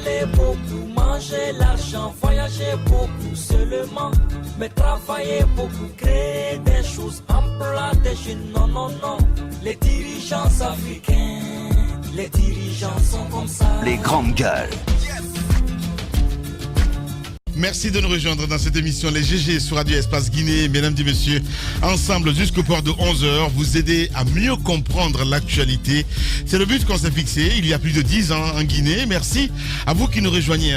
parler beaucoup, manger l'argent, voyager beaucoup seulement, mais travailler beaucoup, créer des choses, emploi des jeunes, non, non, non. Les dirigeants africains, les dirigeants sont comme ça. Les grandes gueules. Merci de nous rejoindre dans cette émission Les GG sur Radio Espace Guinée. Mesdames et messieurs, ensemble jusqu'au port de 11h, vous aider à mieux comprendre l'actualité. C'est le but qu'on s'est fixé il y a plus de 10 ans en Guinée. Merci à vous qui nous rejoignez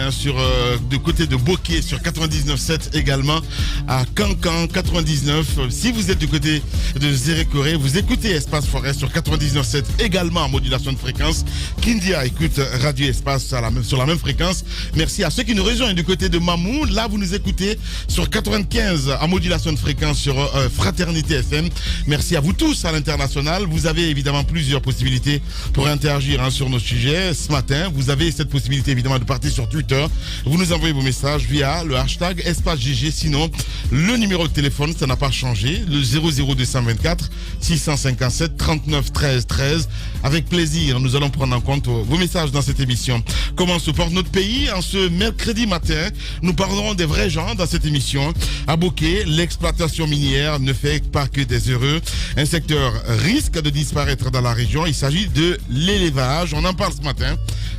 du côté de Boké sur 99.7 également, à Cancan 99. Si vous êtes du côté de Zérékoré, vous écoutez Espace Forêt sur 99.7 également en modulation de fréquence. Kindia écoute Radio Espace sur la même fréquence. Merci à ceux qui nous rejoignent du côté de Mamou. Là, vous nous écoutez sur 95 en modulation de fréquence sur Fraternité FM. Merci à vous tous à l'international. Vous avez évidemment plusieurs possibilités pour interagir sur nos sujets. Ce matin, vous avez cette possibilité évidemment de partir sur Twitter. Vous nous envoyez vos messages via le hashtag Espace GG. Sinon, le numéro de téléphone, ça n'a pas changé. Le 00224 657 39 13 13. Avec plaisir, nous allons prendre en compte vos messages dans cette émission. Comment se porte notre pays en ce mercredi matin? Nous parlerons des vrais gens dans cette émission. À Boké, l'exploitation minière ne fait pas que des heureux. Un secteur risque de disparaître dans la région. Il s'agit de l'élevage. On en parle ce matin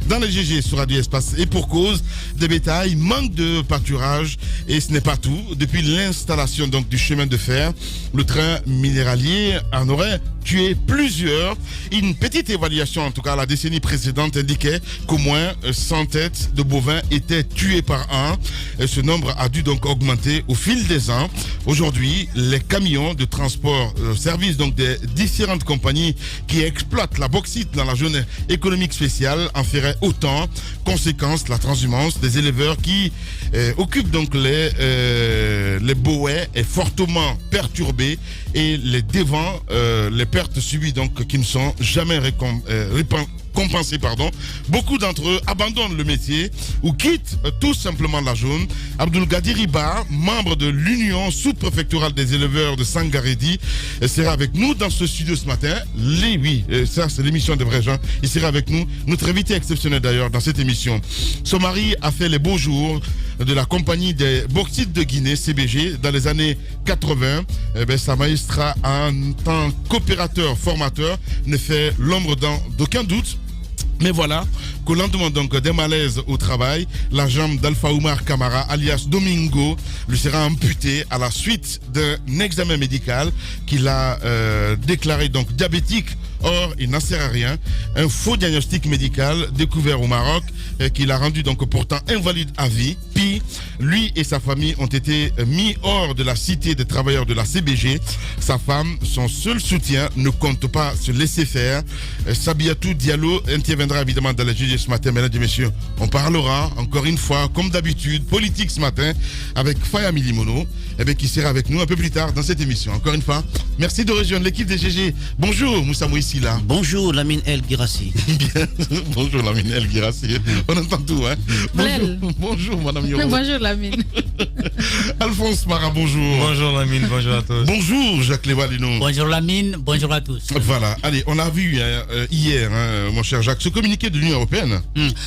dans les GG sur Radio Espace. Et pour cause, des bétails, manque de pâturage. Et ce n'est pas tout. Depuis l'installation donc du chemin de fer, le train minéralier en aurait tué plusieurs. Une petite évaluation, en tout cas la décennie précédente, indiquait qu'au moins 100 têtes de bovins étaient tuées par an. Et ce nombre a dû donc augmenter au fil des ans. Aujourd'hui, les camions de transport service donc des différentes compagnies qui exploitent la bauxite dans la zone économique spéciale en feraient autant. Conséquence, la transhumance des éleveurs qui occupent donc les bouets est fortement perturbée et les devants, les pertes subies donc qui ne sont jamais compensés. Beaucoup d'entre eux abandonnent le métier ou quittent tout simplement la zone. Abdul Gadir Iba, membre de l'Union sous-préfectorale des éleveurs de Sangaredi, sera avec nous dans ce studio ce matin. Oui, ça c'est l'émission des vrais gens. Il sera avec nous, notre invité exceptionnel d'ailleurs dans cette émission. Son mari a fait les beaux jours de la compagnie des bauxites de Guinée, CBG, dans les années 80. Sa magistrat en tant qu'opérateur formateur ne fait l'ombre d'aucun doute. Mais voilà qu'au lendemain donc des malaises au travail, la jambe d'Alpha Oumar Kamara, alias Domingo, lui sera amputée à la suite d'un examen médical qu'il a déclaré donc diabétique. Or, il n'en sert à rien. Un faux diagnostic médical découvert au Maroc qui l'a rendu donc pourtant invalide à vie. Puis, lui et sa famille ont été mis hors de la cité des travailleurs de la CBG. Sa femme, son seul soutien, ne compte pas se laisser faire. Sabiatou Diallo interviendra évidemment dans les GG ce matin. Mesdames et messieurs, on parlera encore une fois, comme d'habitude, politique ce matin avec Faya Milimono, qui sera avec nous un peu plus tard dans cette émission. Encore une fois, merci de rejoindre l'équipe des GG. Bonjour Moussa Moïse. Là. Bonjour Lamine El Girassi. Bien. Bonjour Lamine El Girassi. On entend tout, hein. Bonjour Madame Yoro. Bonjour Lamine. Alphonse Mara, bonjour. Bonjour Lamine, bonjour à tous. Bonjour Jacques Lévalino. Bonjour Lamine, bonjour à tous. Voilà, allez, on a vu hier, mon cher Jacques, ce communiqué de l'Union Européenne.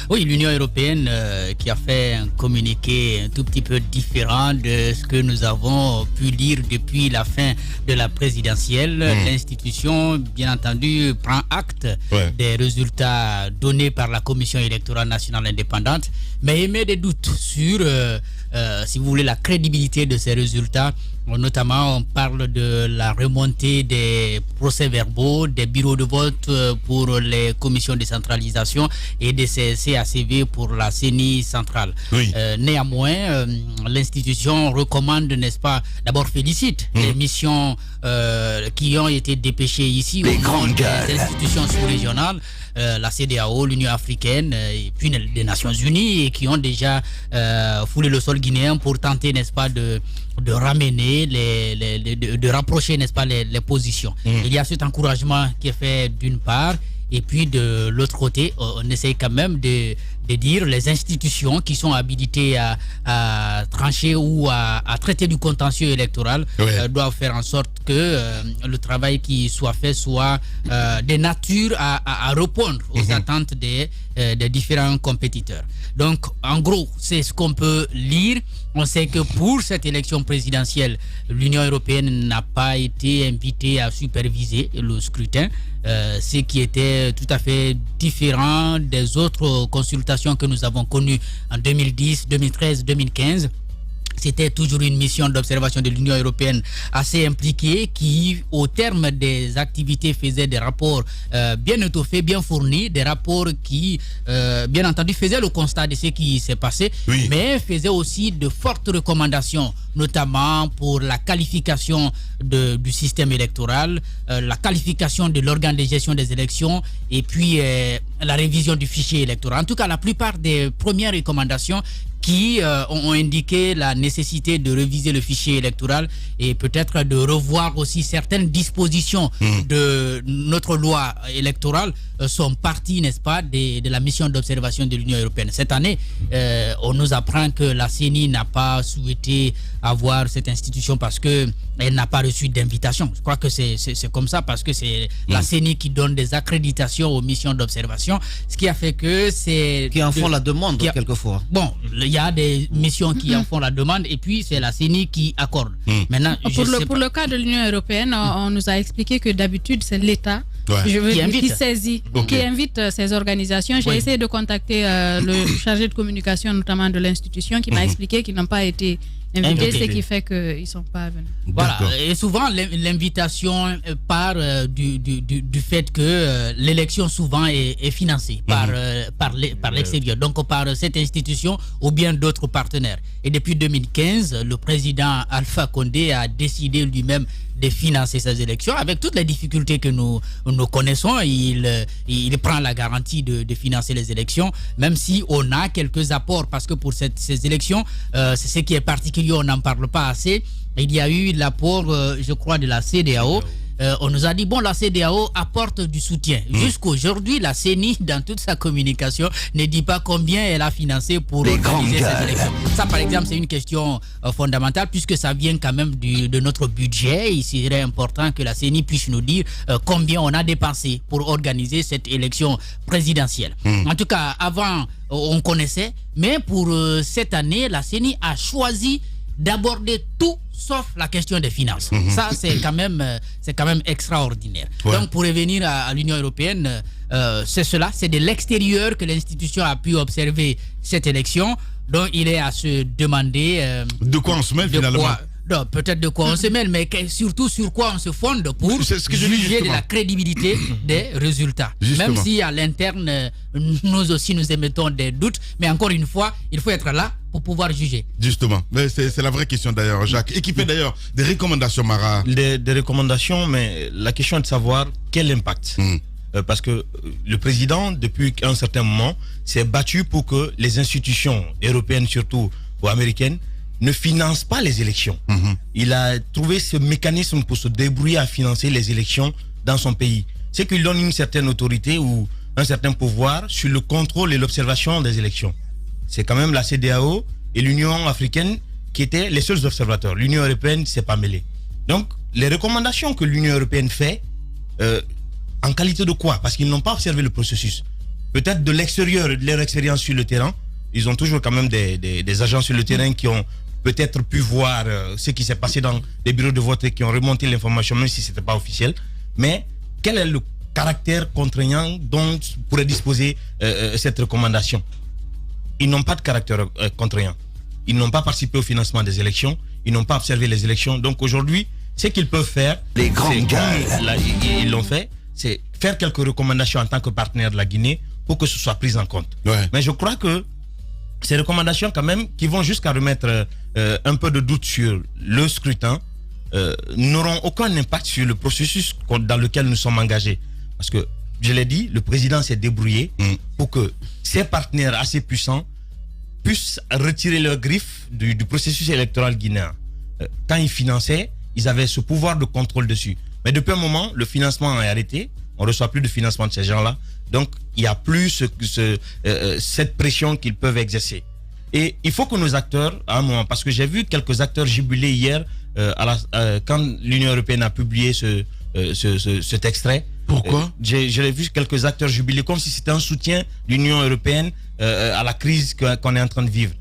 Oui, l'Union Européenne qui a fait un communiqué un tout petit peu différent de ce que nous avons pu lire depuis la fin de la présidentielle. L'institution, bien entendu, prend acte des résultats donnés par la Commission électorale nationale indépendante, mais émet des doutes sur, si vous voulez, la crédibilité de ces résultats. Notamment, on parle de la remontée des procès-verbaux, des bureaux de vote pour les commissions de décentralisation et des CACV pour la CENI centrale. Oui. Néanmoins, l'institution recommande, n'est-ce pas, d'abord félicite les missions qui ont été dépêchées ici les grandes des institutions sous-régionales, la CEDEAO, l'Union africaine et puis les Nations Unies, et qui ont déjà foulé le sol guinéen pour tenter, n'est-ce pas, de ramener, de rapprocher, n'est-ce pas, les positions. Il y a cet encouragement qui est fait d'une part, et puis de l'autre côté, on essaye quand même de dire les institutions qui sont habilitées à trancher ou à traiter du contentieux électoral doivent faire en sorte sorte que le travail qui soit fait soit de nature à répondre aux attentes des différents compétiteurs. Donc, en gros, c'est ce qu'on peut lire. On sait que pour cette élection présidentielle, l'Union européenne n'a pas été invitée à superviser le scrutin, ce qui était tout à fait différent des autres consultations que nous avons connues en 2010, 2013, 2015. C'était toujours une mission d'observation de l'Union européenne assez impliquée qui, au terme des activités, faisait des rapports bien étoffés, bien fournis, des rapports qui, bien entendu, faisaient le constat de ce qui s'est passé, mais faisaient aussi de fortes recommandations, notamment pour la qualification du système électoral, la qualification de l'organe de gestion des élections et puis la révision du fichier électoral. En tout cas, la plupart des premières recommandations qui ont indiqué la nécessité de réviser le fichier électoral et peut-être de revoir aussi certaines dispositions de notre loi électorale sont parties, n'est-ce pas, de la mission d'observation de l'Union européenne. Cette année, on nous apprend que la CENI n'a pas souhaité avoir cette institution parce qu'elle n'a pas reçu d'invitation. Je crois que c'est comme ça parce que c'est la CENI qui donne des accréditations aux missions d'observation, ce qui a fait que c'est... Qui en font la demande quelquefois. Bon, il y a des missions qui en font la demande et puis c'est la CENI qui accorde. Maintenant, pour le cas de l'Union européenne, on nous a expliqué que d'habitude c'est l'État qui saisit, qui invite ces organisations. J'ai essayé de contacter le chargé de communication notamment de l'institution qui m'a expliqué qu'ils n'ont pas été invités, ce qui fait qu'ils ne sont pas venus. Voilà. Et souvent l'invitation part du fait que l'élection souvent est financée par l'extérieur, donc par cette institution ou bien d'autres partenaires. Et depuis 2015, le président Alpha Condé a décidé lui-même de financer ces élections avec toutes les difficultés que nous connaissons. Il prend la garantie de financer les élections, même si on a quelques apports, parce que pour ces élections, c'est ce qui est particulier, on n'en parle pas assez. Il y a eu l'apport, je crois, de la CEDEAO. On nous a dit, bon, la CEDEAO apporte du soutien. Jusqu'aujourd'hui, la CENI, dans toute sa communication, ne dit pas combien elle a financé pour organiser ces élections. Ça, par exemple, c'est une question fondamentale, puisque ça vient quand même de notre budget. Il serait important que la CENI puisse nous dire combien on a dépensé pour organiser cette élection présidentielle. En tout cas, avant, on connaissait, mais pour cette année, la CENI a choisi d'aborder tout sauf la question des finances. Ça, c'est quand même extraordinaire. Donc, pour revenir à l'Union européenne, c'est cela, c'est de l'extérieur que l'institution a pu observer cette élection. Donc, il est à se demander... de quoi on se mêle finalement? Non, peut-être de quoi on se mêle, mais surtout sur quoi on se fonde pour juger de la crédibilité des résultats. Même si à l'interne, nous aussi nous émettons des doutes, mais encore une fois, il faut être là pour pouvoir juger. Justement, c'est la vraie question d'ailleurs, Jacques. Équipé d'ailleurs des recommandations, Mara. Des recommandations, mais la question est de savoir quel impact. Parce que le président, depuis un certain moment, s'est battu pour que les institutions européennes, surtout ou américaines, ne finance pas les élections. Il a trouvé ce mécanisme pour se débrouiller à financer les élections dans son pays. C'est qu'il donne une certaine autorité ou un certain pouvoir sur le contrôle et l'observation des élections. C'est quand même la CEDEAO et l'Union africaine qui étaient les seuls observateurs. L'Union européenne ne s'est pas mêlée. Donc, les recommandations que l'Union européenne fait, en qualité de quoi? Parce qu'ils n'ont pas observé le processus. Peut-être de l'extérieur, de leur expérience sur le terrain. Ils ont toujours quand même des agents sur le terrain qui ont peut-être pu voir ce qui s'est passé dans les bureaux de vote et qui ont remonté l'information, même si ce n'était pas officiel. Mais quel est le caractère contraignant dont pourrait disposer cette recommandation? Ils n'ont pas de caractère contraignant. Ils n'ont pas participé au financement des élections. Ils n'ont pas observé les élections. Donc aujourd'hui, ce qu'ils peuvent faire, les grandes gueules, ils l'ont fait, c'est faire quelques recommandations en tant que partenaire de la Guinée pour que ce soit pris en compte. Mais je crois que ces recommandations quand même qui vont jusqu'à remettre un peu de doute sur le scrutin n'auront aucun impact sur le processus dans lequel nous sommes engagés. Parce que, je l'ai dit, le président s'est débrouillé pour que ses partenaires assez puissants puissent retirer leurs griffes du processus électoral guinéen. Quand ils finançaient, ils avaient ce pouvoir de contrôle dessus. Mais depuis un moment, le financement est arrêté. On ne reçoit plus de financement de ces gens-là. Donc, il n'y a plus cette pression qu'ils peuvent exercer. Et il faut que nos acteurs, à un moment, parce que j'ai vu quelques acteurs jubiler hier quand l'Union européenne a publié cet extrait. Pourquoi j'ai vu quelques acteurs jubiler comme si c'était un soutien de l'Union européenne à la crise qu'on est en train de vivre.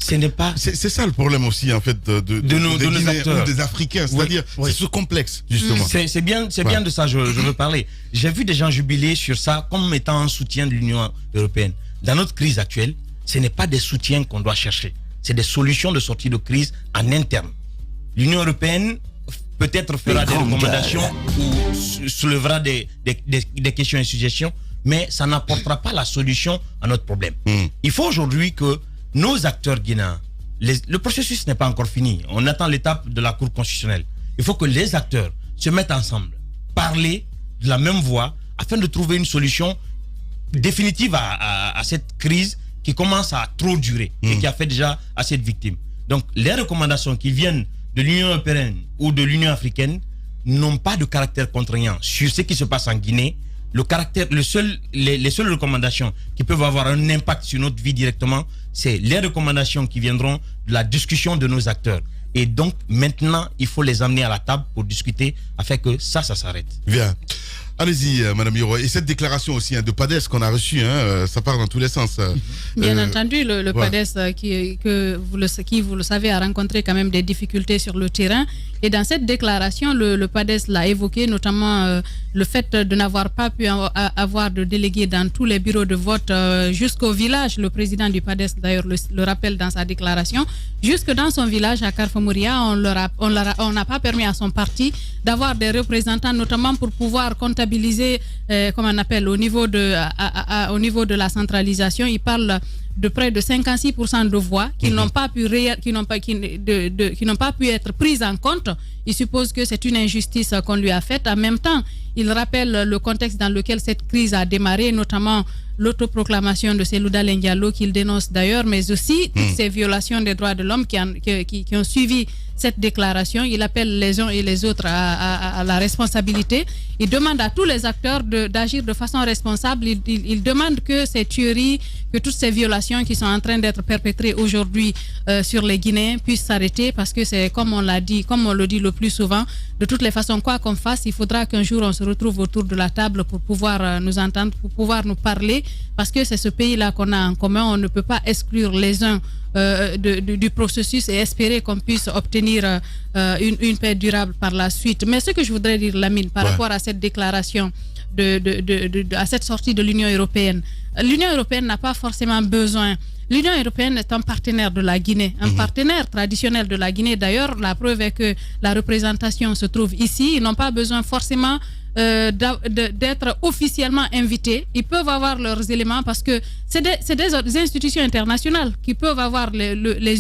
Ce n'est pas. C'est ça le problème aussi en fait de nos acteurs, des Africains, c'est-à-dire c'est ce complexe justement. C'est bien de ça je veux parler. J'ai vu des gens jubiler sur ça comme étant un soutien de l'Union européenne. Dans notre crise actuelle, ce n'est pas des soutiens qu'on doit chercher, c'est des solutions de sortie de crise en interne. L'Union européenne peut-être fera des recommandations ou soulèvera des questions et suggestions, mais ça n'apportera pas la solution à notre problème. Il faut aujourd'hui que nos acteurs guinéens, le processus n'est pas encore fini. On attend l'étape de la Cour constitutionnelle. Il faut que les acteurs se mettent ensemble, parler de la même voix, afin de trouver une solution définitive à cette crise qui commence à trop durer et qui a fait déjà assez de victimes. Donc, les recommandations qui viennent de l'Union européenne ou de l'Union africaine n'ont pas de caractère contraignant sur ce qui se passe en Guinée. Les seules recommandations qui peuvent avoir un impact sur notre vie directement, c'est les recommandations qui viendront de la discussion de nos acteurs. Et donc, maintenant, il faut les amener à la table pour discuter afin que ça s'arrête. Bien. Allez-y, Madame Yoro. Et cette déclaration aussi de PADES qu'on a reçue, ça part dans tous les sens. Bien entendu, le PADES, qui, vous le savez, a rencontré quand même des difficultés sur le terrain. Et dans cette déclaration, le PADES l'a évoqué, notamment le fait de n'avoir pas pu avoir de délégués dans tous les bureaux de vote jusqu'au village. Le président du PADES, d'ailleurs, le rappelle dans sa déclaration. Jusque dans son village, à Carfamouria, on n'a pas permis à son parti d'avoir des représentants, notamment pour pouvoir comptabiliser, comme on appelle, au niveau de la centralisation. Il parle de près de 56% de voix qui n'ont pas pu être prises en compte. Il suppose que c'est une injustice qu'on lui a faite. En même temps, il rappelle le contexte dans lequel cette crise a démarré, notamment l'autoproclamation de Selouda Lendialo qu'il dénonce d'ailleurs, mais aussi toutes ces violations des droits de l'homme qui ont suivi cette déclaration. Il appelle les uns et les autres à la responsabilité. Il demande à tous les acteurs d'agir de façon responsable. Il demande que ces tueries, que toutes ces violations qui sont en train d'être perpétrées aujourd'hui sur les Guinéens puissent s'arrêter, parce que c'est comme on l'a dit, comme on le dit le plus souvent, de toutes les façons, quoi qu'on fasse, il faudra qu'un jour on se retrouve autour de la table pour pouvoir nous entendre, pour pouvoir nous parler, parce que c'est ce pays-là qu'on a en commun. On ne peut pas exclure les uns du processus et espérer qu'on puisse obtenir une paix durable par la suite. Mais ce que je voudrais dire, Lamine, par rapport à cette déclaration, à cette sortie de l'Union européenne, l'Union européenne n'a pas forcément besoin. L'Union européenne est un partenaire de la Guinée, un partenaire traditionnel de la Guinée. D'ailleurs, la preuve est que la représentation se trouve ici. Ils n'ont pas besoin forcément d'être officiellement invités. Ils peuvent avoir leurs éléments, parce que c'est des institutions internationales qui peuvent avoir des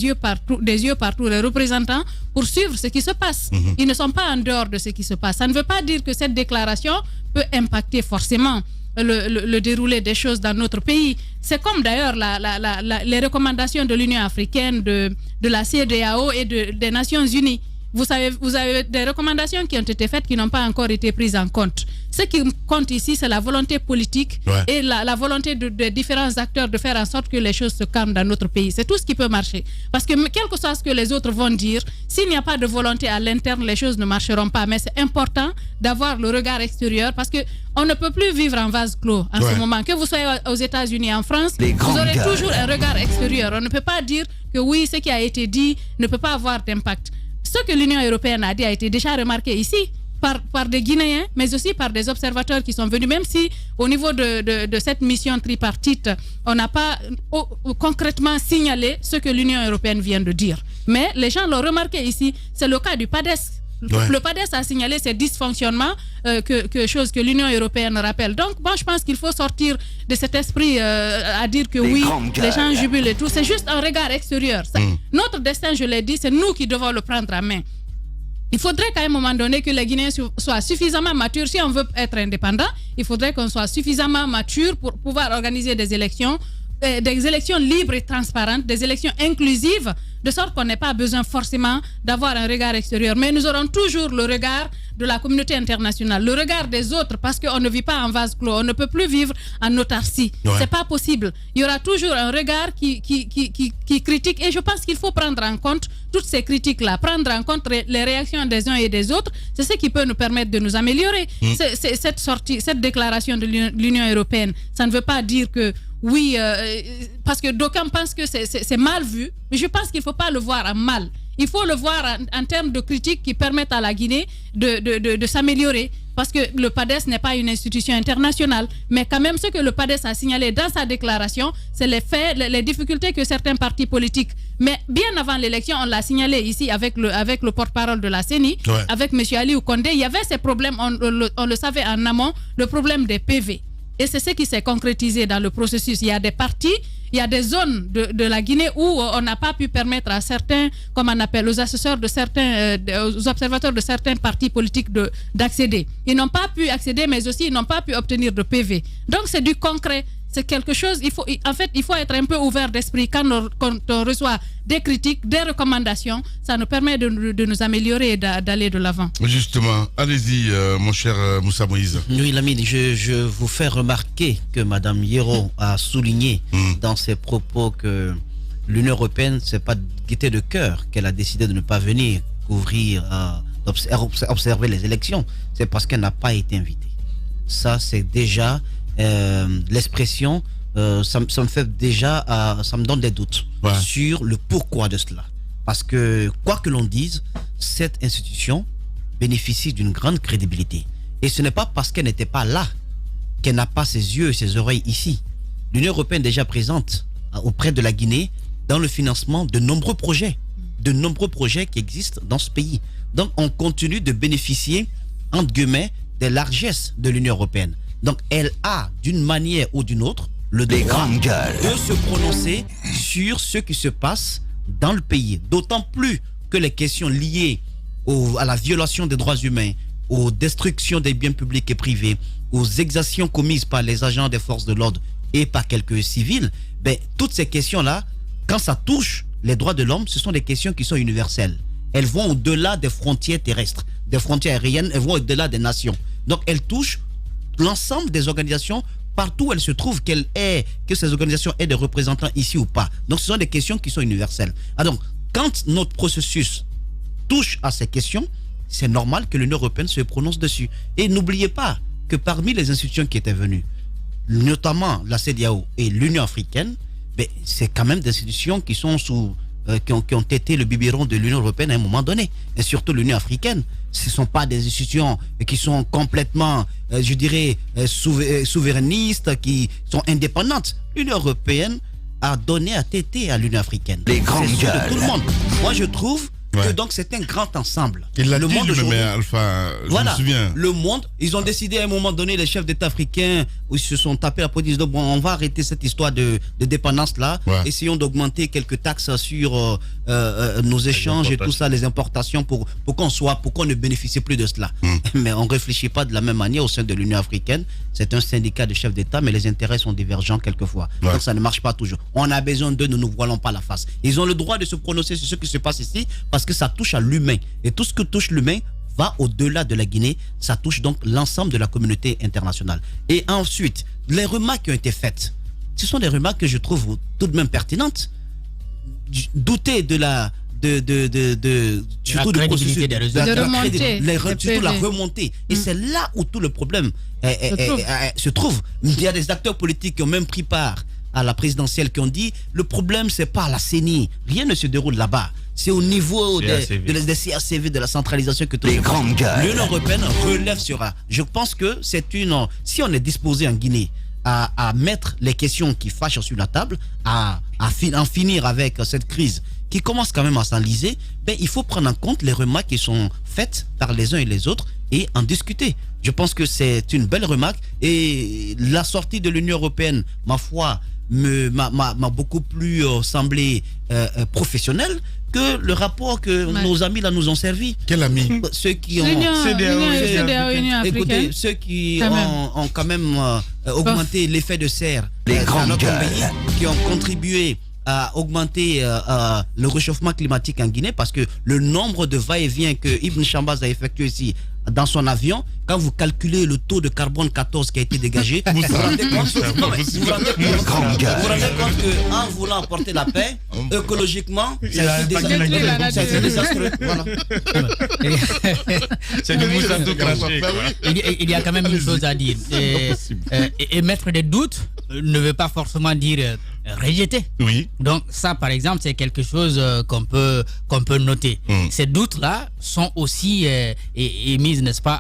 yeux partout, les représentants, pour suivre ce qui se passe. Ils ne sont pas en dehors de ce qui se passe. Ça ne veut pas dire que cette déclaration peut impacter forcément le déroulé des choses dans notre pays. C'est comme d'ailleurs les recommandations de l'Union africaine, de la CEDEAO et des Nations Unies. Vous avez des recommandations qui ont été faites qui n'ont pas encore été prises en compte. Ce qui compte ici, c'est la volonté politique et la volonté de différents acteurs de faire en sorte que les choses se calment dans notre pays. C'est tout ce qui peut marcher. Parce que quel que soit ce que les autres vont dire, s'il n'y a pas de volonté à l'interne, les choses ne marcheront pas. Mais c'est important d'avoir le regard extérieur, parce qu'on ne peut plus vivre en vase clos en ce moment. Que vous soyez aux États-Unis, en France, vous aurez toujours un regard extérieur. On ne peut pas dire que oui, ce qui a été dit ne peut pas avoir d'impact. Ce que l'Union européenne a dit a été déjà remarqué ici par des Guinéens, mais aussi par des observateurs qui sont venus, même si au niveau de cette mission tripartite, on n'a pas concrètement signalé ce que l'Union européenne vient de dire. Mais les gens l'ont remarqué ici. C'est le cas du PADES. Le PADES a signalé ces dysfonctionnements, chose que l'Union européenne rappelle. Donc, je pense qu'il faut sortir de cet esprit à dire que oui, les gens jubilent et tout. C'est juste un regard extérieur. Notre destin, je l'ai dit, c'est nous qui devons le prendre en main. Il faudrait qu'à un moment donné que les Guinéens soient suffisamment matures. Si on veut être indépendant, il faudrait qu'on soit suffisamment mature pour pouvoir organiser des élections des élections libres et transparentes, des élections inclusives, de sorte qu'on n'ait pas besoin forcément d'avoir un regard extérieur. Mais nous aurons toujours le regard de la communauté internationale, le regard des autres, parce qu'on ne vit pas en vase clos, on ne peut plus vivre en autarcie. C'est pas possible. Il y aura toujours un regard qui critique, et je pense qu'il faut prendre en compte toutes ces critiques-là, prendre en compte les réactions des uns et des autres. C'est ce qui peut nous permettre de nous améliorer. Cette déclaration de l'Union européenne, ça ne veut pas dire que oui, parce que d'aucuns pensent que c'est mal vu, mais je pense qu'il ne faut pas le voir en mal. Il faut le voir en termes de critiques qui permettent à la Guinée de s'améliorer. Parce que le PADES n'est pas une institution internationale. Mais quand même, ce que le PADES a signalé dans sa déclaration, c'est les faits, les difficultés que certains partis politiques. Mais bien avant l'élection, on l'a signalé ici avec le porte-parole de la CENI, avec M. Aliou Condé. Il y avait ces problèmes, on le savait en amont, le problème des PV. Et c'est ce qui s'est concrétisé dans le processus. Il y a des partis, il y a des zones de la Guinée où on n'a pas pu permettre à certains, comme on appelle, aux assesseurs de certains, aux observateurs de certains partis politiques d'accéder. Ils n'ont pas pu accéder, mais aussi ils n'ont pas pu obtenir de PV. Donc c'est du concret. C'est quelque chose, il faut être un peu ouvert d'esprit quand on reçoit des critiques, des recommandations. Ça nous permet de nous améliorer et d'aller de l'avant. Justement, allez-y, mon cher Moussa Moïse. Oui, Lamine, je vous fais remarquer que Mme Yero a souligné dans ses propos que l'Union européenne, c'est pas de gaieté de cœur qu'elle a décidé de ne pas venir couvrir, observer les élections. C'est parce qu'elle n'a pas été invitée. Ça, c'est déjà... l'expression, ça me fait déjà, ça me donne des doutes sur le pourquoi de cela. Parce que, quoi que l'on dise, cette institution bénéficie d'une grande crédibilité. Et ce n'est pas parce qu'elle n'était pas là qu'elle n'a pas ses yeux et ses oreilles ici. L'Union européenne est déjà présente auprès de la Guinée dans le financement de nombreux projets qui existent dans ce pays. Donc, on continue de bénéficier, entre guillemets, des largesses de l'Union européenne. Donc, elle a, d'une manière ou d'une autre, le droit de se prononcer sur ce qui se passe dans le pays. D'autant plus que les questions liées à la violation des droits humains, aux destructions des biens publics et privés, aux exactions commises par les agents des forces de l'ordre et par quelques civils, toutes ces questions-là, quand ça touche les droits de l'homme, ce sont des questions qui sont universelles. Elles vont au-delà des frontières terrestres, des frontières aériennes, elles vont au-delà des nations. Donc, elles touchent l'ensemble des organisations, partout où elles se trouvent, que ces organisations aient des représentants ici ou pas. Donc, ce sont des questions qui sont universelles. Donc, quand notre processus touche à ces questions, c'est normal que l'Union européenne se prononce dessus. Et n'oubliez pas que parmi les institutions qui étaient venues, notamment la CEDEAO et l'Union africaine, c'est quand même des institutions qui sont qui ont été le biberon de l'Union européenne à un moment donné, et surtout l'Union africaine. Ce ne sont pas des institutions qui sont complètement, je dirais, souverainistes, qui sont indépendantes. L'Union européenne a donné à téter à l'Union africaine. Les grandes gueules. Tout le monde. Moi, je trouve que donc c'est un grand ensemble. Il l'a dit lui-même, Alpha, je me souviens. Le monde, ils ont décidé à un moment donné, les chefs d'État africains, où ils se sont tapés la police, bon, on va arrêter cette histoire de dépendance là, essayons d'augmenter quelques taxes sur nos échanges et tout ça, les importations pour qu'on ne bénéficie plus de cela. Mais on ne réfléchit pas de la même manière au sein de l'Union africaine. C'est un syndicat de chefs d'État, mais les intérêts sont divergents quelquefois. Donc ça ne marche pas toujours. On a besoin d'eux, ne nous voilons pas la face. Ils ont le droit de se prononcer sur ce qui se passe ici, parce que ça touche à l'humain. Et tout ce que touche l'humain va au-delà de la Guinée. Ça touche donc l'ensemble de la communauté internationale. Et ensuite, les remarques qui ont été faites, ce sont des remarques que je trouve tout de même pertinentes. Douter de la remontée. Et c'est là où tout le problème se trouve. Il y a des acteurs politiques qui ont même pris part à la présidentielle qui ont dit le problème c'est pas la CENI, rien ne se déroule là-bas, c'est au niveau des CACV, de la centralisation que tout les grandes gueules. L'Union européenne relève sur ça. Je pense que c'est si on est disposé en Guinée à mettre les questions qui fâchent sur la table, à en finir avec cette crise qui commence quand même à s'enliser, il faut prendre en compte les remarques qui sont faites par les uns et les autres et en discuter. Je pense que c'est une belle remarque, et la sortie de l'Union européenne, ma foi, m'a beaucoup plus semblé professionnel que le rapport que nos amis là nous ont servi. Quel ami? Ceux qui ont Union écoutez, ceux qui ont quand même augmenté l'effet de serre dans notre pays qui ont contribué à augmenter le réchauffement climatique en Guinée, parce que le nombre de va-et-vient que Ibn Chambaz a effectué ici dans son avion, quand vous calculez le taux de carbone 14 qui a été dégagé, vous vous rendez compte qu'en voulant apporter la paix, écologiquement, ça a été désastreux. Voilà. C'est du Moussatou craché. Il y a quand même une chose à dire. Émettre des doutes ne veut pas forcément dire rejeter. Oui. Donc ça, par exemple, c'est quelque chose qu'on peut noter. Ces doutes-là sont aussi émis, n'est-ce pas,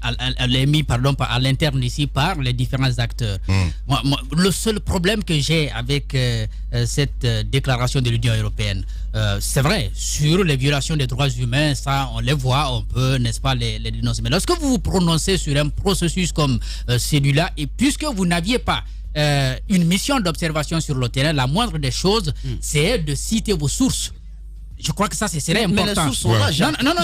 à l'interne ici par les différents acteurs. Moi, le seul problème que j'ai avec cette déclaration de l'Union européenne, c'est vrai, sur les violations des droits humains, ça, on les voit, on peut, n'est-ce pas, les dénoncer. Mais lorsque vous vous prononcez sur un processus comme celui-là, et puisque vous n'aviez pas une mission d'observation sur le terrain, la moindre des choses, c'est de citer vos sources. Je crois que ça, c'est important. Mais les sources sont là, Jacques. Non,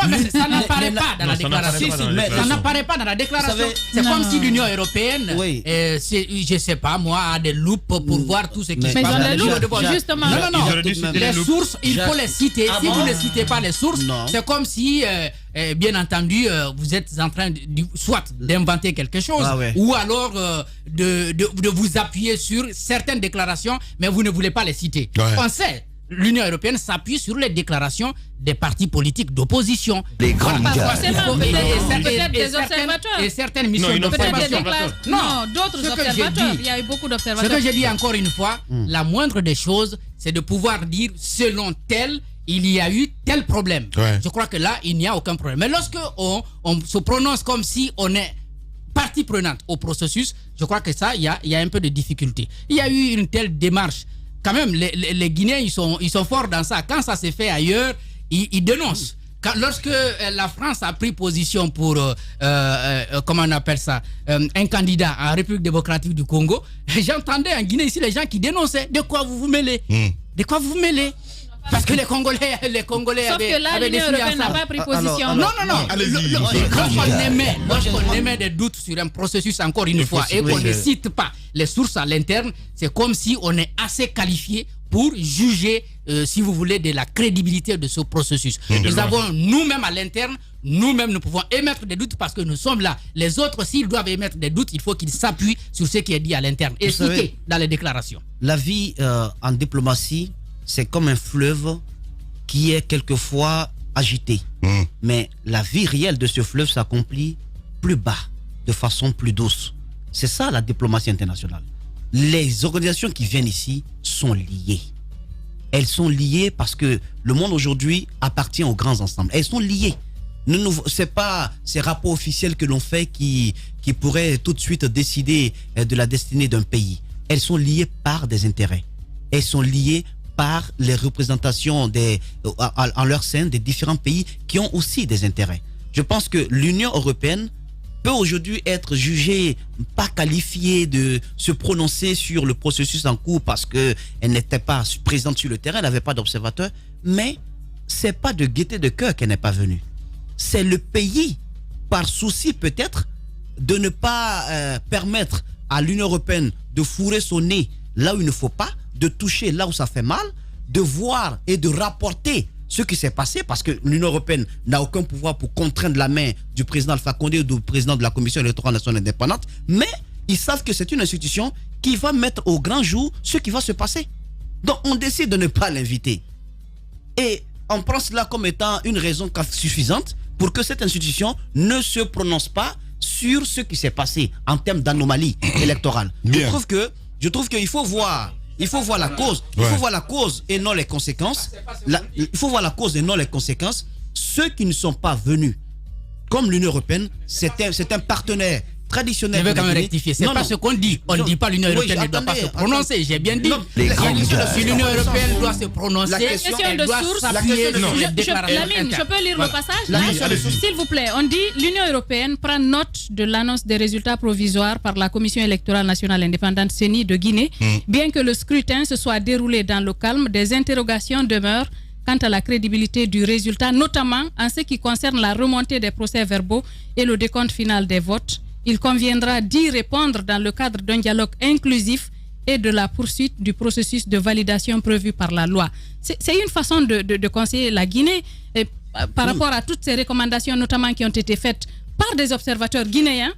mais ça n'apparaît pas dans la déclaration. Ça n'apparaît pas dans la déclaration. C'est comme si l'Union européenne, je ne sais pas moi, a des loupes pour voir tout ce qui se passe. Mais ils ont des loupes, justement. Non. Les sources, il faut les citer. Si vous ne citez pas les sources, c'est comme si, bien entendu, vous êtes en train soit d'inventer quelque chose, ou alors de vous appuyer sur certaines déclarations, mais vous ne voulez pas les citer. On sait. L'Union européenne s'appuie sur les déclarations des partis politiques d'opposition. Les grandes peut-être des observateurs. Et certaines missions d'observation. Non, d'autres observateurs. Il y a eu beaucoup d'observateurs. Ce que j'ai dit encore une fois, la moindre des choses, c'est de pouvoir dire selon tel, il y a eu tel problème. Je crois que là, il n'y a aucun problème. Mais lorsque on se prononce comme si on est partie prenante au processus, je crois que ça, il y a un peu de difficulté. Il y a eu une telle démarche. Quand même, les Guinéens, ils sont forts dans ça. Quand ça s'est fait ailleurs, ils dénoncent. Lorsque la France a pris position pour, comment on appelle ça, un candidat en République démocratique du Congo, j'entendais en Guinée ici les gens qui dénonçaient. De quoi vous vous mêlez? De quoi vous vous mêlez? Parce que les Congolais Sauf que là, l'Union européenne n'a pas pris position. Non. Lorsqu'on émet des doutes sur un processus, encore une fois, et qu'on ne cite pas les sources à l'interne, c'est comme si on est assez qualifié pour juger, si vous voulez, de la crédibilité de ce processus. Nous avons nous-mêmes à l'interne, nous pouvons émettre des doutes parce que nous sommes là. Les autres, s'ils doivent émettre des doutes, il faut qu'ils s'appuient sur ce qui est dit à l'interne et cité dans les déclarations. La vie en diplomatie, c'est comme un fleuve qui est quelquefois agité. Mais la vie réelle de ce fleuve s'accomplit plus bas, de façon plus douce. C'est ça la diplomatie internationale. Les organisations qui viennent ici sont liées. Elles sont liées parce que le monde aujourd'hui appartient aux grands ensembles. Elles sont liées. Ce n'est pas ces rapports officiels que l'on fait qui pourraient tout de suite décider de la destinée d'un pays. Elles sont liées par des intérêts. Elles sont liées par les représentations en leur sein des différents pays qui ont aussi des intérêts. Je pense que l'Union européenne peut aujourd'hui être jugée, pas qualifiée de se prononcer sur le processus en cours parce qu'elle n'était pas présente sur le terrain, elle n'avait pas d'observateur, mais c'est pas de gaieté de cœur qu'elle n'est pas venue. C'est le pays, par souci peut-être, de ne pas permettre à l'Union européenne de fourrer son nez là où il ne faut pas, de toucher là où ça fait mal, de voir et de rapporter ce qui s'est passé, parce que l'Union européenne n'a aucun pouvoir pour contraindre la main du président Alpha Condé ou du président de la Commission électorale nationale indépendante, mais ils savent que c'est une institution qui va mettre au grand jour ce qui va se passer. Donc on décide de ne pas l'inviter. Et on prend cela comme étant une raison suffisante pour que cette institution ne se prononce pas sur ce qui s'est passé en termes d'anomalie électorale. Je trouve qu'il faut voir. Il faut voir la cause. Il faut voir la cause et non les conséquences. Il faut voir la cause et non les conséquences. Ceux qui ne sont pas venus, comme l'Union européenne, c'est un partenaire traditionnel. Je veux quand même rectifier. C'est pas ce qu'on dit. On ne dit pas l'Union européenne ne doit pas se prononcer. J'ai bien dit. Si l'Union européenne doit se prononcer, elle doit s'appuyer sur les déclarations. Lamine, je peux lire le passage? S'il vous plaît, on dit l'Union européenne prend note de l'annonce des résultats provisoires par la Commission électorale nationale indépendante CENI de Guinée. Bien que le scrutin se soit déroulé dans le calme, des interrogations demeurent quant à la crédibilité du résultat, notamment en ce qui concerne la remontée des procès-verbaux et le décompte final des votes. il conviendra d'y répondre dans le cadre d'un dialogue inclusif et de la poursuite du processus de validation prévu par la loi. C'est une façon de conseiller la Guinée par rapport à toutes ces recommandations, notamment qui ont été faites par des observateurs guinéens,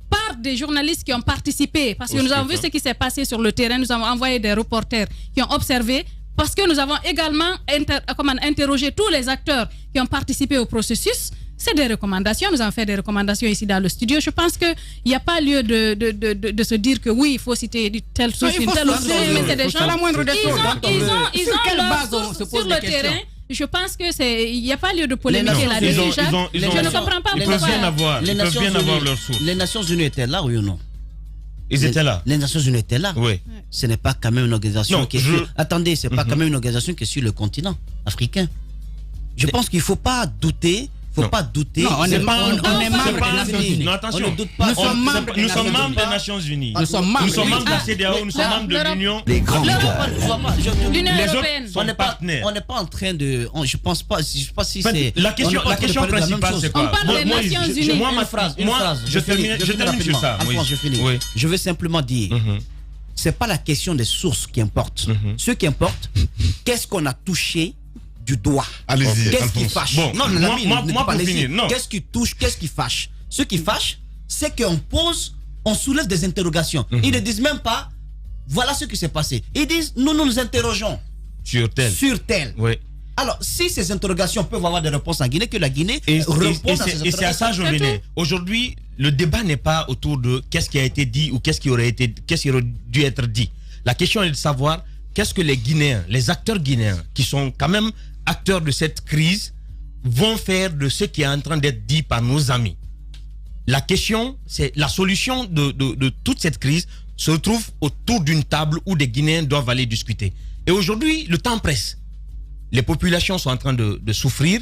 par des journalistes qui ont participé, parce que nous avons vu ce qui s'est passé sur le terrain, nous avons envoyé des reporters qui ont observé, parce que nous avons également interrogé tous les acteurs qui ont participé au processus. C'est des recommandations, nous avons fait des recommandations ici dans le studio. Je pense qu'il n'y a pas lieu de se dire que oui, il faut citer telle source, telle autre source, mais c'est des gens, ils ont leur source sur le terrain. Je pense qu'il n'y a pas lieu de polémiquer là-dessus. Je ne comprends pas pourquoi. Ils peuvent bien avoir leur source. Les Nations Unies étaient là, oui ou non? Ils étaient là. Les Nations Unies étaient là. Oui. Ce n'est pas quand même une organisation qui est sur... Attendez, c'est pas quand même une organisation qui est sur le continent africain. Je pense qu'il ne faut pas douter. Non, on est membre des Nations Unies. Non, attention. On ne doute pas. Nous sommes membres des Nations Unies. Nous sommes membres de la CEDEAO, nous sommes membres de l'Union. L'Union européenne. On n'est pas partenaires. On n'est pas en train de. Je pense pas si c'est. La question principale, c'est quoi? On parle des Nations Unies. Moi, je termine sur ça. Je finis. Je veux simplement dire. C'est pas la question des sources qui importe. Ce qui importe, qu'est-ce qu'on a touché du doigt. Allez-y. Qu'est-ce qui fâche? Bon, moi pour finir, non. Qu'est-ce qui touche? Qu'est-ce qui fâche? Ce qui fâche, c'est on soulève des interrogations. Ils ne disent même pas, voilà ce qui s'est passé. Ils disent, nous interrogeons. Sur tel. Oui. Alors, si ces interrogations peuvent avoir des réponses en Guinée, que la Guinée réponde à ces interrogations. Et c'est à ça que je venais. Aujourd'hui, le débat n'est pas autour de qu'est-ce qui a été dit ou qu'est-ce qui aurait dû être dit. La question est de savoir qu'est-ce que les Guinéens, les acteurs guinéens, qui sont quand même acteurs de cette crise, vont faire de ce qui est en train d'être dit par nos amis. La question, c'est la solution de toute cette crise se trouve autour d'une table où des Guinéens doivent aller discuter. Et aujourd'hui, le temps presse. Les populations sont en train de souffrir.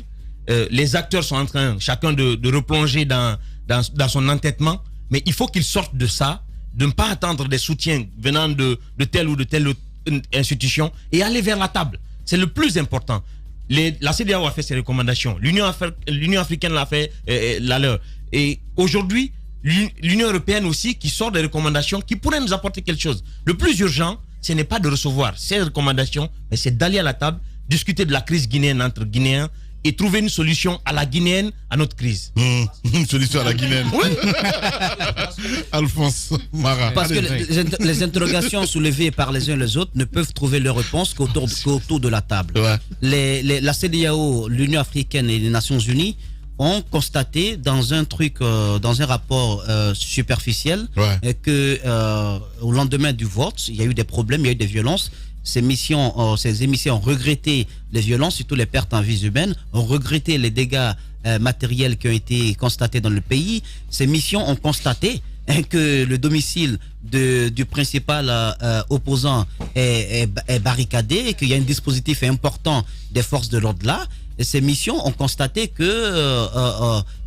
Les acteurs sont en train, chacun de replonger dans son entêtement. Mais il faut qu'ils sortent de ça, de ne pas attendre des soutiens venant de telle ou de telle institution et aller vers la table. C'est le plus important. La CEDEAO a fait ses recommandations. L'Union africaine l'a fait la leur. Et aujourd'hui, l'Union européenne aussi qui sort des recommandations qui pourraient nous apporter quelque chose. Le plus urgent, ce n'est pas de recevoir ces recommandations, mais c'est d'aller à la table, discuter de la crise guinéenne entre Guinéens et trouver une solution à la guinéenne à notre crise. Une solution à la guinéenne. Oui. Alphonse Mara. Parce que les interrogations soulevées par les uns et les autres ne peuvent trouver leur réponse qu'autour de la table. Ouais. La CEDEAO, l'Union africaine et les Nations Unies ont constaté dans un rapport superficiel que au lendemain du vote, il y a eu des problèmes, il y a eu des violences. Ces émissions ont regretté les violences, surtout les pertes en vies humaines, ont regretté les dégâts matériels qui ont été constatés dans le pays. Ces missions ont constaté que le domicile du principal opposant est barricadé et qu'il y a un dispositif important des forces de l'ordre là. Et ces missions ont constaté que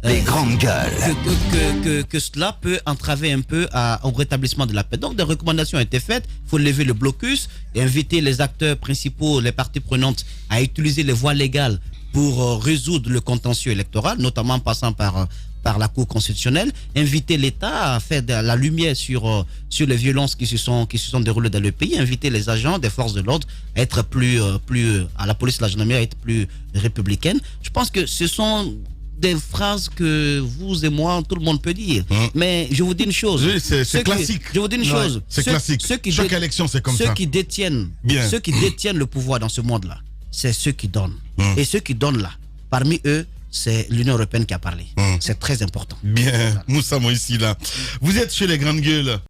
les grandes gueules que cela peut entraver un peu au rétablissement de la paix. Donc des recommandations ont été faites. Il faut lever le blocus et inviter les acteurs principaux, les parties prenantes à utiliser les voies légales pour résoudre le contentieux électoral, notamment en passant par la Cour constitutionnelle, inviter l'État à faire de la lumière sur les violences qui se sont déroulées dans le pays, inviter les agents des forces de l'ordre à être à la police, la gendarmerie à être plus républicaine. Je pense que ce sont des phrases que vous et moi, tout le monde peut dire. Mais je vous dis une chose. Oui, c'est classique. Je vous dis une chose. C'est classique. Chaque élection, c'est comme ça. Ceux qui détiennent le pouvoir dans ce monde-là, c'est ceux qui donnent. Et ceux qui donnent là, parmi eux, c'est l'Union européenne qui a parlé. C'est très important. Bien, Moussa Moïsi là. Vous êtes chez les grandes gueules.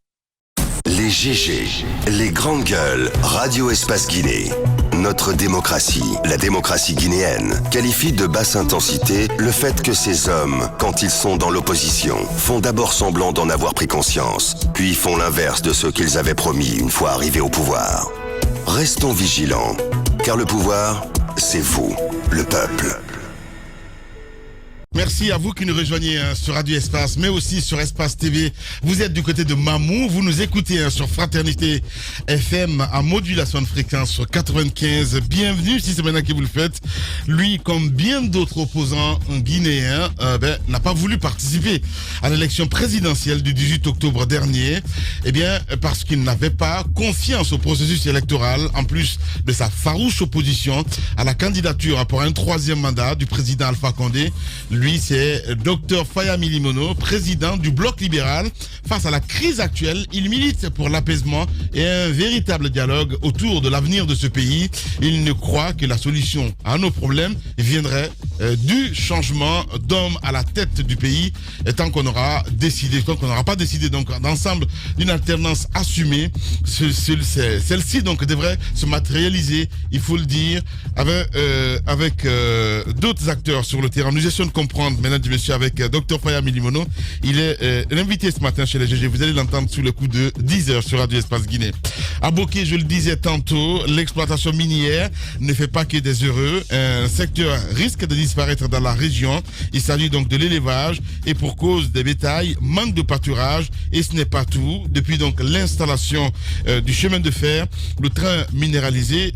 Les GG, les grandes gueules, Radio Espace Guinée. Notre démocratie, la démocratie guinéenne, qualifie de basse intensité le fait que ces hommes, quand ils sont dans l'opposition, font d'abord semblant d'en avoir pris conscience, puis font l'inverse de ce qu'ils avaient promis une fois arrivés au pouvoir. Restons vigilants, car le pouvoir, c'est vous, le peuple. Merci à vous qui nous rejoignez sur Radio Espace, mais aussi sur Espace TV. Vous êtes du côté de Mamou, vous nous écoutez sur Fraternité FM à modulation de fréquence sur 95. Bienvenue si c'est maintenant que vous le faites. Lui, comme bien d'autres opposants guinéens, n'a pas voulu participer à l'élection présidentielle du 18 octobre dernier. Eh bien, parce qu'il n'avait pas confiance au processus électoral, en plus de sa farouche opposition à la candidature pour un 3e mandat du président Alpha Condé. Lui, c'est Dr Faya Milimono, président du Bloc libéral. Face à la crise actuelle, il milite pour l'apaisement et un véritable dialogue autour de l'avenir de ce pays. Il ne croit que la solution à nos problèmes viendrait du changement d'homme à la tête du pays, tant qu'on n'aura pas décidé donc d'ensemble d'une alternance assumée. Celle-ci donc devrait se matérialiser, il faut le dire, avec d'autres acteurs sur le terrain. Nous essayons de comprendre, mesdames et messieurs, avec Dr Faya Milimono. Il est l'invité ce matin chez les GG. Vous allez l'entendre sous le coup de 10h sur Radio Espace Guinée. À Boké, je le disais tantôt, l'exploitation minière ne fait pas que des heureux. Un secteur risque de disparaître dans la région. Il s'agit donc de l'élevage et pour cause des bétails, manque de pâturage. Et ce n'est pas tout. Depuis donc l'installation du chemin de fer, le train minéralier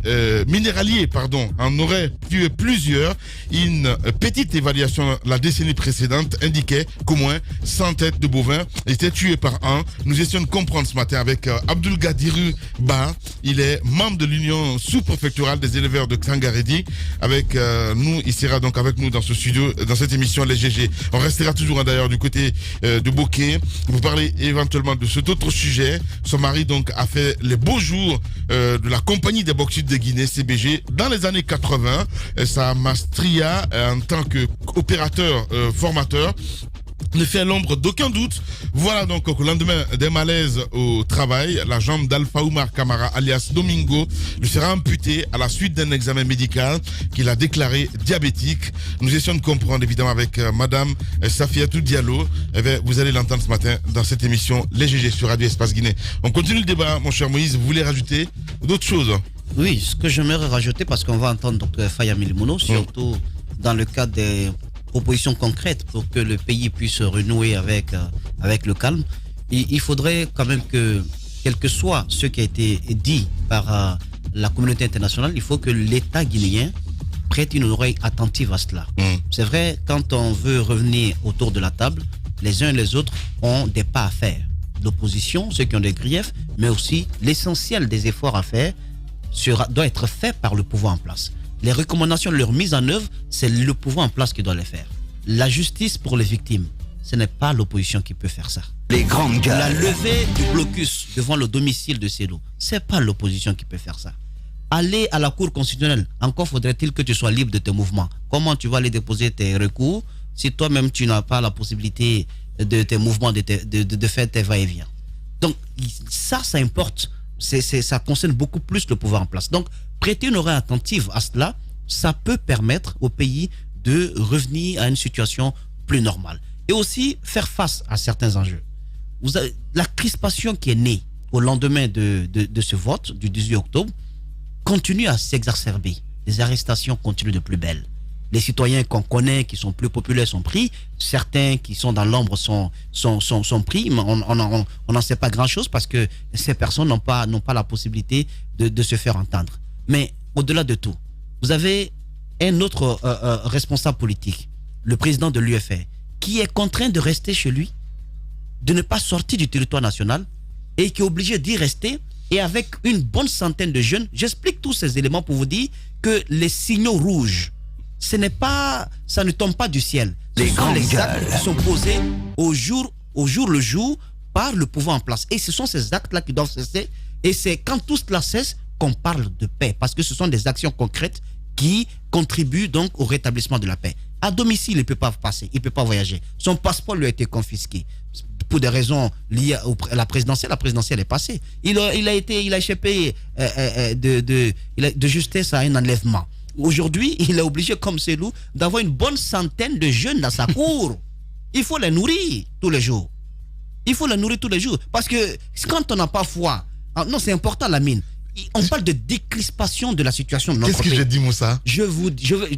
en aurait tué plusieurs. Une petite évaluation la décennie précédente indiquait qu'au moins 100 têtes de bovins étaient tuées par an. Nous essayons de comprendre ce matin avec Abdul Gadiru Ba. Il est membre de l'Union sous-préfectorale des éleveurs de Kangaredi. Il sera donc avec nous dans ce studio, dans cette émission Les GG. On restera toujours d'ailleurs du côté de Boké. Vous parlez éventuellement de cet autre sujet. Son mari donc a fait les beaux jours de la compagnie des bauxites de Guinée, CBG, dans les années 80. Sa maestria en tant qu'opérateur formateur ne fait l'ombre d'aucun doute. Voilà donc au lendemain des malaises au travail, la jambe d'Alpha Oumar Kamara alias Domingo lui sera amputée à la suite d'un examen médical qu'il a déclaré diabétique. Nous essayons de comprendre évidemment avec Madame Safiatou Diallo. Vous allez l'entendre ce matin dans cette émission Les GG sur Radio Espace Guinée. On continue le débat, mon cher Moïse. Vous voulez rajouter d'autres choses? Oui, ce que j'aimerais rajouter, parce qu'on va entendre Dr Faya Milimono, surtout dans le cadre des propositions concrètes pour que le pays puisse renouer avec le calme. Il faudrait quand même que, quel que soit ce qui a été dit par la communauté internationale, il faut que l'État guinéen prête une oreille attentive à cela. C'est vrai, quand on veut revenir autour de la table, les uns et les autres ont des pas à faire. L'opposition, ceux qui ont des griefs, mais aussi l'essentiel des efforts à faire doit être fait par le pouvoir en place. Les recommandations, leur mise en œuvre, c'est le pouvoir en place qui doit les faire. La justice pour les victimes, ce n'est pas l'opposition qui peut faire ça. Les grandes gueules. La levée du blocus devant le domicile de Cédou, ce n'est pas l'opposition qui peut faire ça. Aller à la Cour constitutionnelle, encore faudrait-il que tu sois libre de tes mouvements. Comment tu vas aller déposer tes recours si toi-même tu n'as pas la possibilité de tes mouvements, de faire tes va-et-vient. Donc ça importe. Ça concerne beaucoup plus le pouvoir en place. Donc prêter une oreille attentive à cela, ça peut permettre au pays de revenir à une situation plus normale. Et aussi faire face à certains enjeux. La crispation qui est née au lendemain de ce vote du 18 octobre continue à s'exacerber. Les arrestations continuent de plus belle. Les citoyens qu'on connaît, qui sont plus populaires, sont pris. Certains qui sont dans l'ombre sont pris. Mais on n'en sait pas grand-chose parce que ces personnes n'ont pas la possibilité de se faire entendre. Mais au-delà de tout, vous avez un autre responsable politique, le président de l'UFR, qui est contraint de rester chez lui, de ne pas sortir du territoire national et qui est obligé d'y rester. Et avec une bonne centaine de jeunes, j'explique tous ces éléments pour vous dire que les signaux rouges, ça ne tombe pas du ciel. Les actes qui sont posés au jour le jour par le pouvoir en place. Et ce sont ces actes-là qui doivent cesser. Et c'est quand tout cela cesse qu'on parle de paix. Parce que ce sont des actions concrètes qui contribuent donc au rétablissement de la paix. À domicile, il ne peut pas passer, il ne peut pas voyager. Son passeport lui a été confisqué. Pour des raisons liées à la présidentielle est passée. Il a échappé de justesse à un enlèvement. Aujourd'hui, il est obligé, comme Célou, d'avoir une bonne centaine de jeunes dans sa cour. Il faut les nourrir tous les jours. Parce que quand on n'a pas foi, non, c'est important la mine. on parle de décrispation de la situation de notre pays. Qu'est-ce que j'ai dit, Moussa?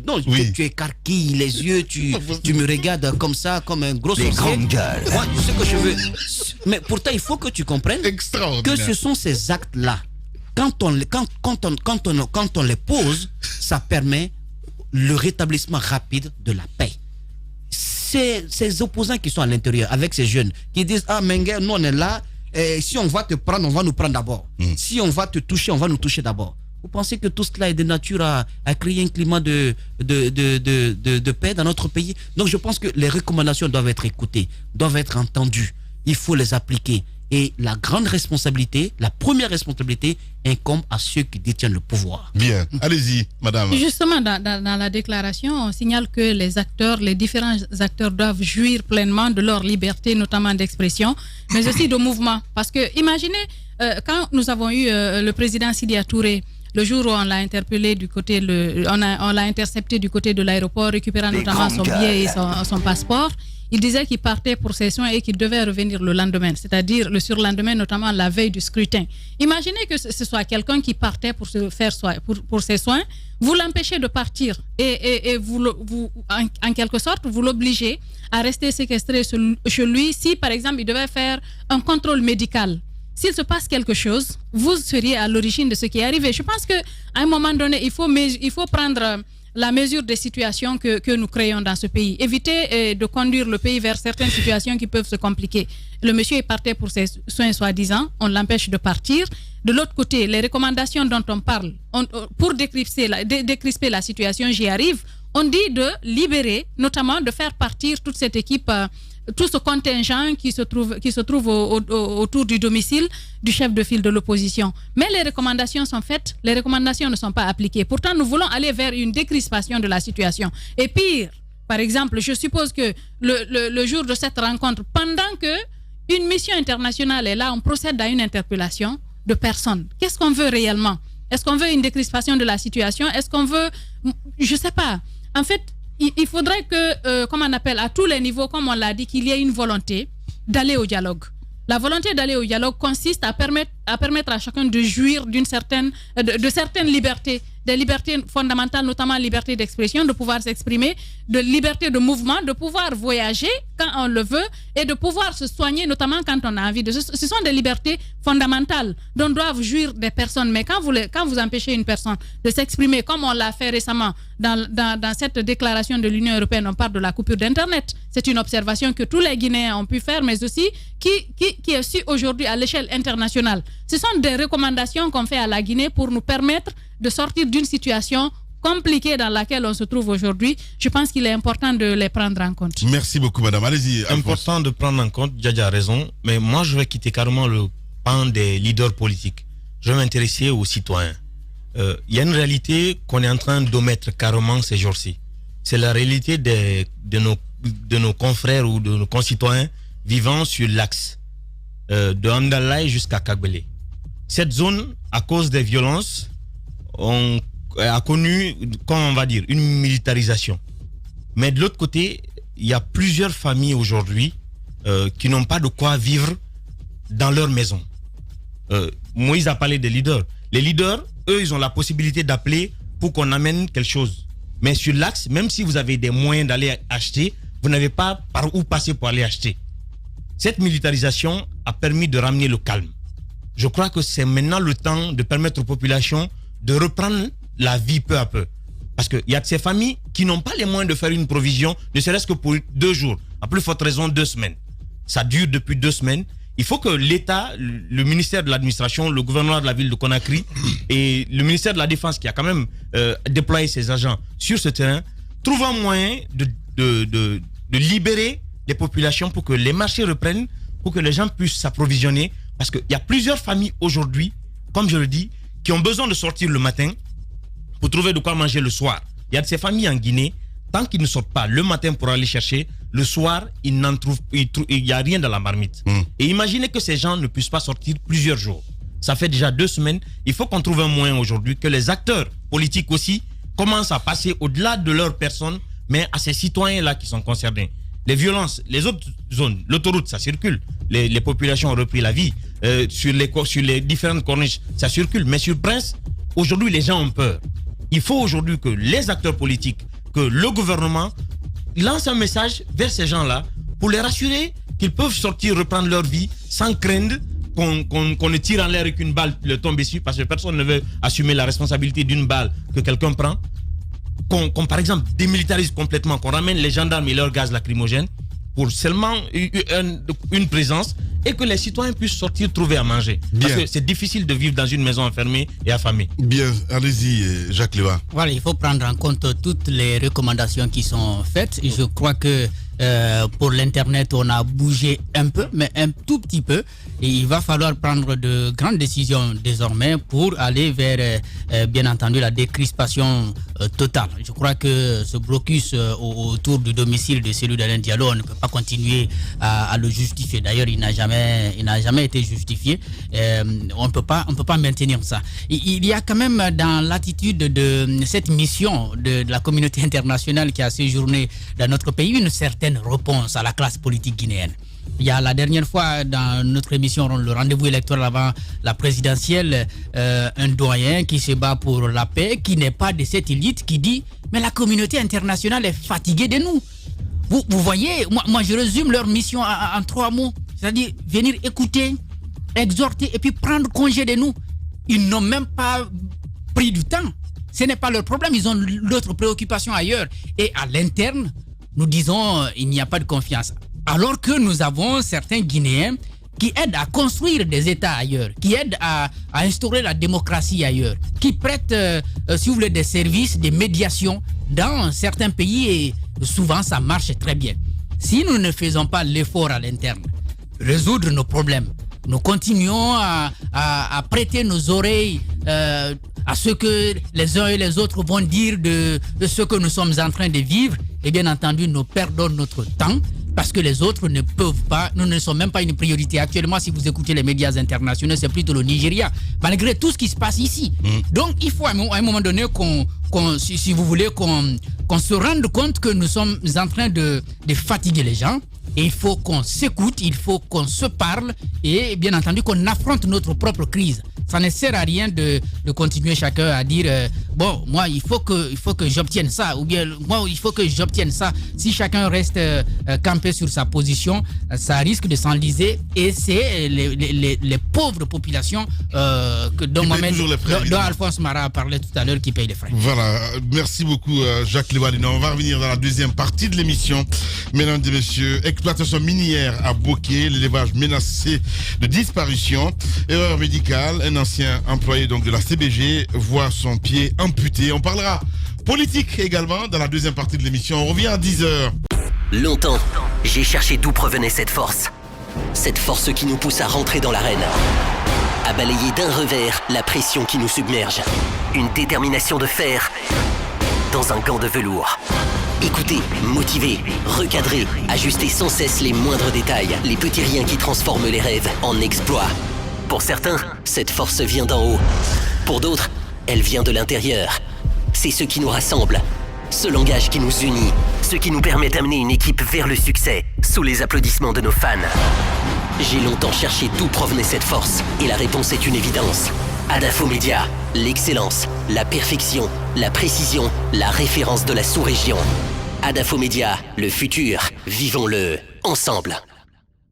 Non, oui. Tu écarquilles les yeux, tu me regardes comme ça, comme un gros sorcier. Grandes gueules. Moi, ce que je veux. Mais pourtant, il faut que tu comprennes que ce sont ces actes-là. Quand on les pose, ça permet le rétablissement rapide de la paix. Ces opposants qui sont à l'intérieur, avec ces jeunes, qui disent ah Mengue, nous on est là, et si on va te prendre, on va nous prendre d'abord. Si on va te toucher, on va nous toucher d'abord. Vous pensez que tout cela est de nature à créer un climat de paix dans notre pays? Donc je pense que les recommandations doivent être écoutées, doivent être entendues. Il faut les appliquer. Et la grande responsabilité, la première responsabilité, incombe à ceux qui détiennent le pouvoir. Bien, allez-y, madame. Justement, dans la déclaration, on signale que les différents acteurs doivent jouir pleinement de leur liberté, notamment d'expression, mais aussi de mouvement. Parce que, imaginez, quand nous avons eu le président Sidya Touré, le jour où on l'a interpellé on l'a intercepté du côté de l'aéroport, récupérant notamment son billet et son passeport. Il disait qu'il partait pour ses soins et qu'il devait revenir le lendemain, c'est-à-dire le surlendemain, notamment la veille du scrutin. Imaginez que ce soit quelqu'un qui partait pour pour ses soins, vous l'empêchez de partir et vous, en quelque sorte, vous l'obligez à rester séquestré chez lui si, par exemple, il devait faire un contrôle médical. S'il se passe quelque chose, vous seriez à l'origine de ce qui est arrivé. Je pense qu'à un moment donné, il faut prendre la mesure des situations que nous créons dans ce pays. Éviter de conduire le pays vers certaines situations qui peuvent se compliquer. Le monsieur est parti pour ses soins soi-disant, on l'empêche de partir. De l'autre côté, les recommandations dont on parle, pour décrisper la situation, j'y arrive, on dit de libérer, notamment de faire partir toute cette équipe, tout ce contingent qui se trouve autour du domicile du chef de file de l'opposition. Mais les recommandations sont faites, les recommandations ne sont pas appliquées. Pourtant, nous voulons aller vers une décrispation de la situation. Et pire, par exemple, je suppose que le jour de cette rencontre, pendant que une mission internationale est là, on procède à une interpellation de personnes. Qu'est-ce qu'on veut réellement? Est-ce qu'on veut une décrispation de la situation? Est-ce qu'on veut... Je ne sais pas. En fait, il faudrait que, comme on appelle, à tous les niveaux, comme on l'a dit, qu'il y ait une volonté d'aller au dialogue. La volonté d'aller au dialogue consiste à permettre à chacun de jouir de certaines libertés, des libertés fondamentales, notamment la liberté d'expression, de pouvoir s'exprimer, de liberté de mouvement, de pouvoir voyager quand on le veut et de pouvoir se soigner, notamment quand on a envie. Ce sont des libertés fondamentales dont doivent jouir des personnes. Mais quand vous empêchez une personne de s'exprimer, comme on l'a fait récemment dans cette déclaration de l'Union européenne, on parle de la coupure d'Internet. C'est une observation que tous les Guinéens ont pu faire, mais aussi qui est su aujourd'hui à l'échelle internationale. Ce sont des recommandations qu'on fait à la Guinée pour nous permettre de sortir d'une situation compliquée dans laquelle on se trouve aujourd'hui. Je pense qu'il est important de les prendre en compte. Merci beaucoup, madame. Allez-y. Important de prendre en compte, Djadja a raison, mais moi je vais quitter carrément le pan des leaders politiques. Je vais m'intéresser aux citoyens. Il y a une réalité qu'on est en train d'omettre carrément ces jours-ci. C'est la réalité de nos confrères ou de nos concitoyens vivant sur l'axe de Andalay jusqu'à Kagbele. Cette zone, à cause des violences, a connu, comment on va dire, une militarisation. Mais de l'autre côté, il y a plusieurs familles aujourd'hui qui n'ont pas de quoi vivre dans leur maison. Moïse a parlé des leaders. Les leaders, eux, ils ont la possibilité d'appeler pour qu'on amène quelque chose. Mais sur l'axe, même si vous avez des moyens d'aller acheter, vous n'avez pas par où passer pour aller acheter. Cette militarisation a permis de ramener le calme. Je crois que c'est maintenant le temps de permettre aux populations de reprendre la vie peu à peu. Parce qu'il y a de ces familles qui n'ont pas les moyens de faire une provision, ne serait-ce que pour 2 jours. À plus forte raison, 2 semaines. Ça dure depuis 2 semaines. Il faut que l'État, le ministère de l'administration, le gouvernement de la ville de Conakry et le ministère de la Défense qui a quand même déployé ses agents sur ce terrain, trouvent un moyen de libérer les populations pour que les marchés reprennent, pour que les gens puissent s'approvisionner. Parce qu'il y a plusieurs familles aujourd'hui, comme je le dis, qui ont besoin de sortir le matin pour trouver de quoi manger le soir. Il y a de ces familles en Guinée, tant qu'ils ne sortent pas le matin pour aller chercher, le soir, il n'y a rien dans la marmite. Et imaginez que ces gens ne puissent pas sortir plusieurs jours. Ça fait déjà 2 semaines. Il faut qu'on trouve un moyen aujourd'hui que les acteurs politiques aussi commencent à passer au-delà de leurs personnes, mais à ces citoyens-là qui sont concernés. Les violences, les autres zones, l'autoroute, ça circule. Les populations ont repris la vie. sur les différentes corniches, ça circule. Mais sur Prince, aujourd'hui, les gens ont peur. Il faut aujourd'hui que les acteurs politiques, que le gouvernement lance un message vers ces gens-là pour les rassurer qu'ils peuvent sortir, reprendre leur vie sans craindre qu'on ne tire en l'air et qu'une balle leur tombe dessus, parce que personne ne veut assumer la responsabilité d'une balle que quelqu'un prend. Qu'on par exemple démilitarise complètement, qu'on ramène les gendarmes et leurs gaz lacrymogènes pour seulement une présence, et que les citoyens puissent sortir trouver à manger. Bien. Parce que c'est difficile de vivre dans une maison enfermée et affamée. Bien, allez-y Jacques Léva. Voilà, il faut prendre en compte toutes les recommandations qui sont faites. Et je crois que pour l'Internet, on a bougé un peu, mais un tout petit peu. Et il va falloir prendre de grandes décisions désormais pour aller vers, bien entendu, la décrispation totale. Je crois que ce blocus autour du domicile de celui d'Alain Diallo, on ne peut pas continuer à le justifier. D'ailleurs, il n'a jamais été justifié. On ne peut pas maintenir ça. Il y a quand même dans l'attitude de cette mission de la communauté internationale qui a séjourné dans notre pays une certaine réponse à la classe politique guinéenne. Il y a la dernière fois dans notre émission, le rendez-vous électoral avant la présidentielle, un doyen qui se bat pour la paix, qui n'est pas de cette élite, qui dit « Mais la communauté internationale est fatiguée de nous ». Vous voyez, moi je résume leur mission en 3 mots. C'est-à-dire venir écouter, exhorter et puis prendre congé de nous. Ils n'ont même pas pris du temps. Ce n'est pas leur problème, ils ont d'autres préoccupations ailleurs. Et à l'interne, nous disons il n'y a pas de confiance. Alors que nous avons certains Guinéens qui aident à construire des États ailleurs, qui aident à instaurer la démocratie ailleurs, qui prêtent, si vous voulez, des services, des médiations dans certains pays, et souvent ça marche très bien. Si nous ne faisons pas l'effort à l'interne, résoudre nos problèmes, nous continuons à prêter nos oreilles à ce que les uns et les autres vont dire de ce que nous sommes en train de vivre, et bien entendu nous perdons notre temps, parce que les autres ne peuvent pas, nous ne sommes même pas une priorité. Actuellement, si vous écoutez les médias internationaux, c'est plutôt le Nigeria, malgré tout ce qui se passe ici. Donc il faut à un moment donné si vous voulez, qu'on se rende compte que nous sommes en train de fatiguer les gens. Et il faut qu'on s'écoute, il faut qu'on se parle, et bien entendu qu'on affronte notre propre crise. Ça ne sert à rien de continuer chacun à dire bon, moi il faut que j'obtienne ça, ou bien moi il faut que j'obtienne ça. Si chacun reste campé sur sa position, ça risque de s'enliser, et c'est les pauvres populations dont Alphonse Mara a parlé tout à l'heure qui payent les frais. Voilà, merci beaucoup Jacques Léva. On va revenir dans la deuxième partie de l'émission. Mesdames et messieurs, exploitation minière à Boké, l'élevage menacé de disparition, erreur médicale, un ancien employé donc de la CBG voit son pied amputé. On parlera politique également dans la deuxième partie de l'émission. On revient à 10h. Longtemps, j'ai cherché d'où provenait cette force. Cette force qui nous pousse à rentrer dans l'arène, à balayer d'un revers la pression qui nous submerge. Une détermination de fer dans un gant de velours. Écouter, motiver, recadrer, ajuster sans cesse les moindres détails, les petits riens qui transforment les rêves en exploits. Pour certains, cette force vient d'en haut. Pour d'autres, elle vient de l'intérieur. C'est ce qui nous rassemble, ce langage qui nous unit, ce qui nous permet d'amener une équipe vers le succès, sous les applaudissements de nos fans. J'ai longtemps cherché d'où provenait cette force, et la réponse est une évidence. Adafo Média, l'excellence, la perfection, la précision, la référence de la sous-région. Adafo Média, le futur, vivons-le ensemble.